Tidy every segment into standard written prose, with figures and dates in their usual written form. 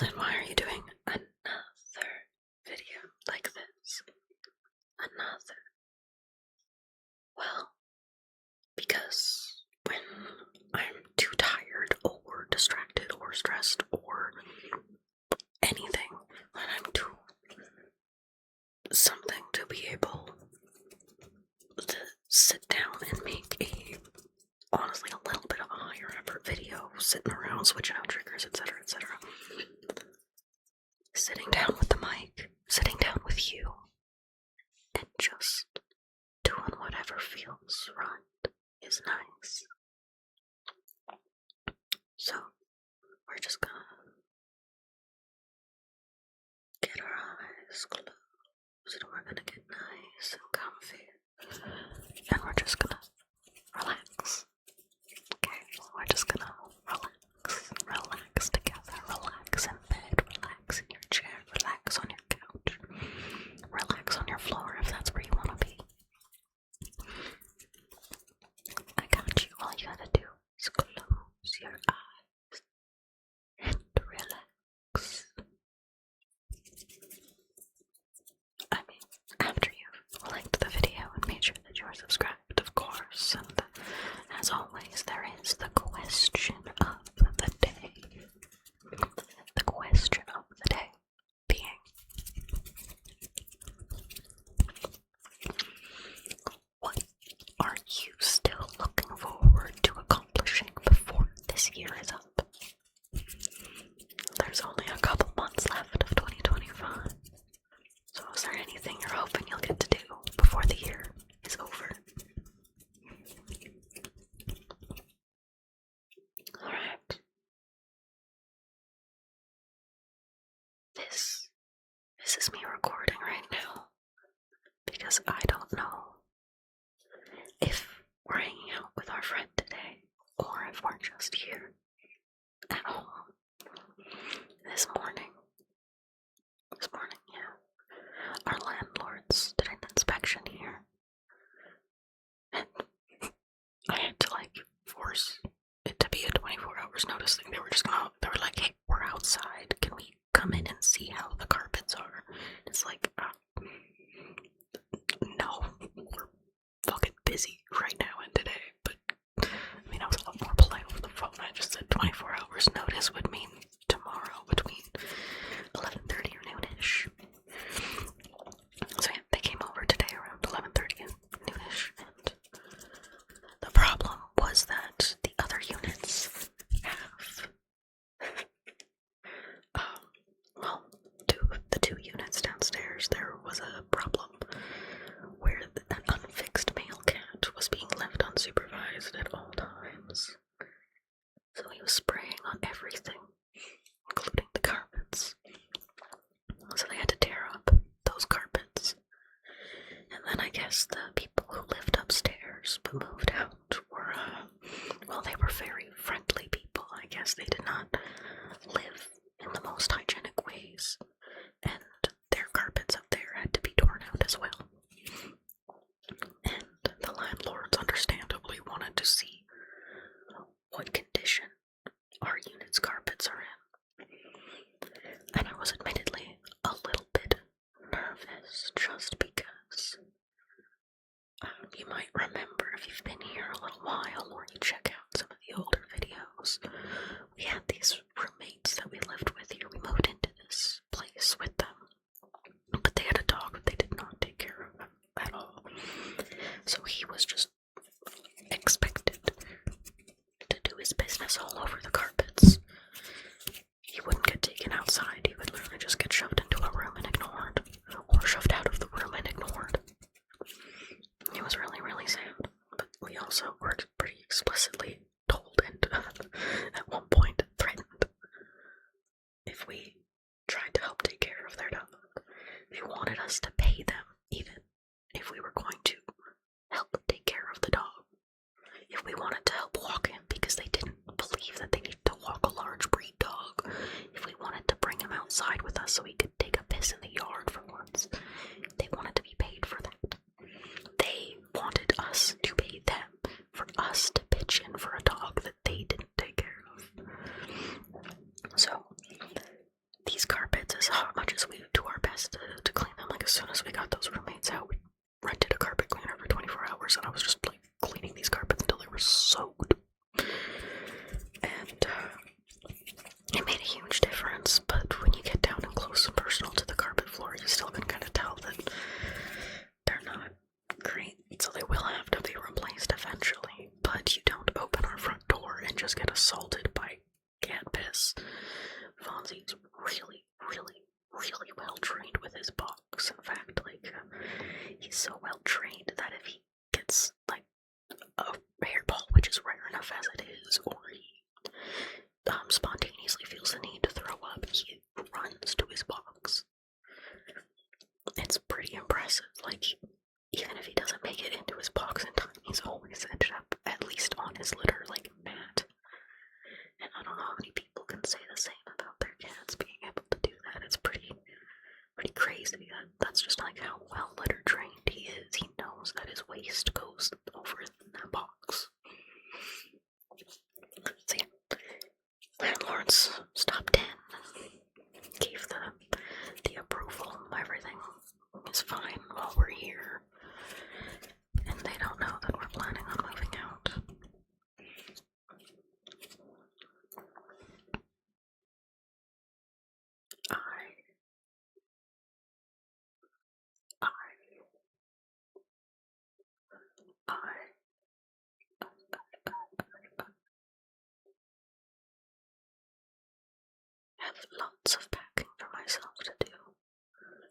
Listen, why are you doing another video like this? Another? Well, because when I'm too tired or distracted or stressed or anything, when I'm too something to be able to sit down and make honestly a little bit of a higher effort video, sitting around, switching out triggers, etc., etc. Sitting down with the mic, sitting down with you, and just doing whatever feels right is nice. So, we're just gonna get our eyes closed, and we're gonna get nice and comfy, and we're just gonna relax. Okay, we're just gonna relax together, relax in bed, relax in your chair, relax on your couch, relax on your floor if that's where you wanna be. I got you. All you gotta do is close your eyes and relax. I mean, after you've liked the video and made sure that you are subscribed, of course, and as always, there is the question of the day. The question of the day being, what are you still looking forward to accomplishing before this year is up? There's only a couple months left of 2025. So is there anything you're hoping you'll get to do before the year is over? Alright. This is me recording right now because I don't know if we're hanging out with our friend today or if we're just here at home. This morning, our landlords did an inspection here, and I had to force it to be a 24 hours notice thing. They were like, hey, we're outside, can we come in and see how the carpets are? It's like, no, we're fucking busy right now and today. But I mean, I was a lot more polite over the phone. I just said 24 hours notice would mean tomorrow between 11:30 or noonish. So yeah, they came over today around 11:30 and noonish, and the problem was that the other units have, the two units downstairs, there was a problem where an unfixed male cat was being left unsupervised at all times. So he was spraying on everything, including the carpets. So they had to tear up those carpets. And then I guess the people who lived upstairs but moved out were, they were very friendly people. I guess they did not live in the most hygienic ways, and their carpets up there had to be torn out as well. And the landlords understandably wanted to see what condition our unit's carpets are in. And I was admittedly a little bit nervous just because you might remember, if you've been here a little while or you check out some of the older videos, we had these roommates that we lived with here. We moved into this place with them, but they had a dog that they did not take care of at all. So he was just expected to do his business all over the carpets. He wouldn't get taken outside. He would literally just get shoved into a room and ignored, or shoved out of the room and ignored. It was really, really sad. But we also were pretty explicitly told and at one point threatened if we tried to help take care of their dog. They wanted us to pay them even if we were going to help take trained that if he gets like a hairball, which is rare enough as it is, or he spontaneously feels the need to throw up, he runs to his box. It's pretty impressive. Like, even if he doesn't make it into his box in time, he's always ended up at least on his litter, like Matt. And I don't know how many people can say the same about their cats being able to do that. It's pretty crazy. That's just like how well litter trained he is. He knows that his waste goes over in that box. So yeah, landlords stopped in, gave the approval. Everything is fine while we're here, and they don't know that we're planning on moving out. I have lots of packing for myself to do,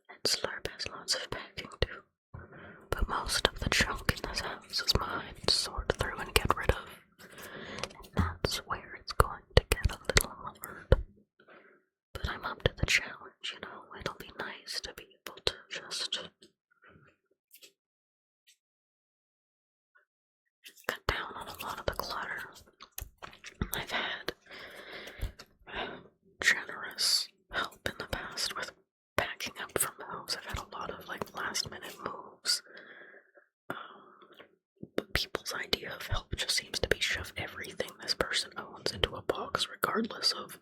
and Slurp has lots of packing too. But most of the junk in this house is mine to sort through and get rid of, and that's where it's going to get a little hard. But I'm up to the challenge, you know. It'll be nice to be able to just cut down on a lot of the clutter. I've had generous help in the past with packing up from moves. I've had a lot of like last minute moves. But people's idea of help just seems to be shove everything this person owns into a box, regardless of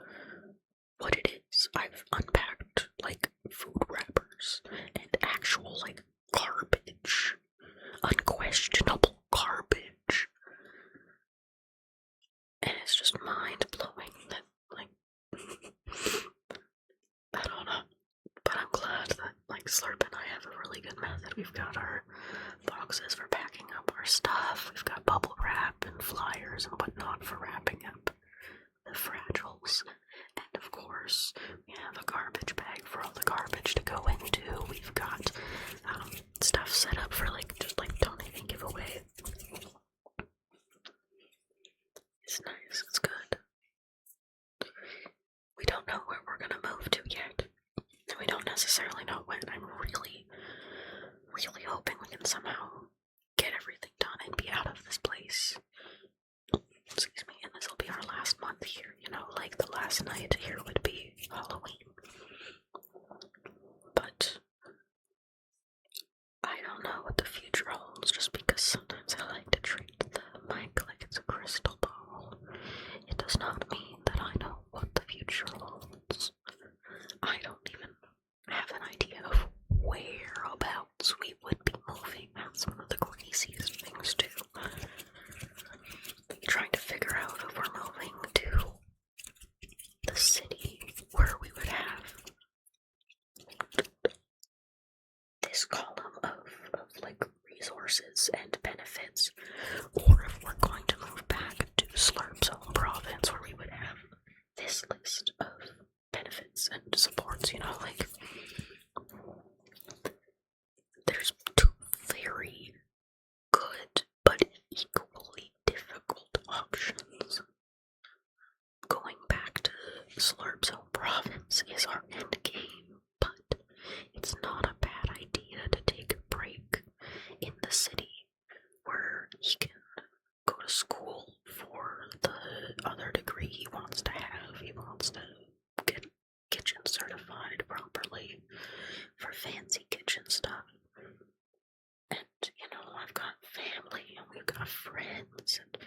what it is. I've unpacked like food wrappers and actual like garbage, unquestionable garbage, and it's just mind blowing that like I don't know. But I'm glad that like Slurp and I have a really good method. We've got our boxes for packing up our stuff. We've got bubble wrap and flyers and whatnot for wrapping up the fragiles. And of course, we have a garbage bag for all the garbage to go into. We've got stuff set up for like just like donate and give away. It's nice. It's good. We don't know where we're gonna move to yet. And we don't necessarily know when. I'm really hoping we can somehow get everything done and be out of this place. Excuse me, and this will be our last month here, you know, like the last night here would be Halloween. But I don't know what the future holds, just because sometimes I like to treat the mic like it's a crystal ball. It does not mean that I know what the future holds. I don't even have an idea of whereabouts we would be moving. That's one of the craziest things too. Trying to figure out if we're moving to the city where we would have this column of like resources and benefits, or if we're going to move back to Slurp's home province where we would have this list of benefits and supports, you know, like there's two very good but equally difficult options. Going back to Slurp's home province is our end game, but it's not a bad idea to take a break in the city where he can go to school for the other degree he wants to have. He wants to get kitchen certified properly for fancy kitchen stuff. And, you know, I've got family and we've got friends, and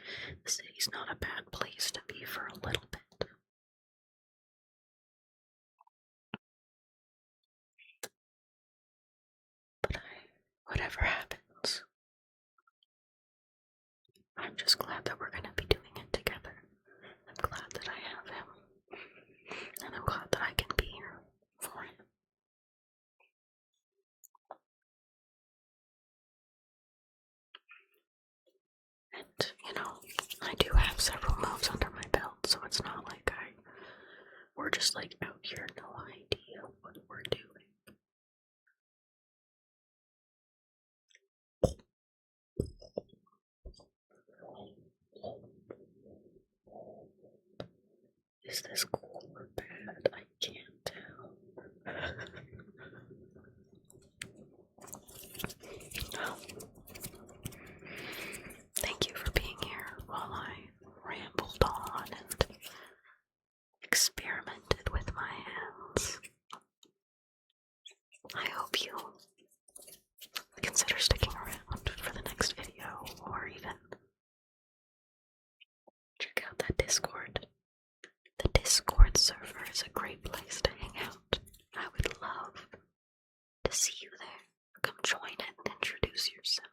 the city's not a bad place to be for a little bit. But whatever happens, I'm just glad that we're gonna be doing it together. I'm glad that I have him, and I'm glad that I can be here for him. And, you know, I do have several moves under my belt, so it's not like we're just like out here, no idea what we're doing. Is this cool or bad? I can't tell. Thank you for being here while I rambled on and experimented with my hands. I hope you consider sticking around for the next video, or even check out that Discord. The Discord server is a great place to hang out. I would love to see you there. Come join it and introduce yourself.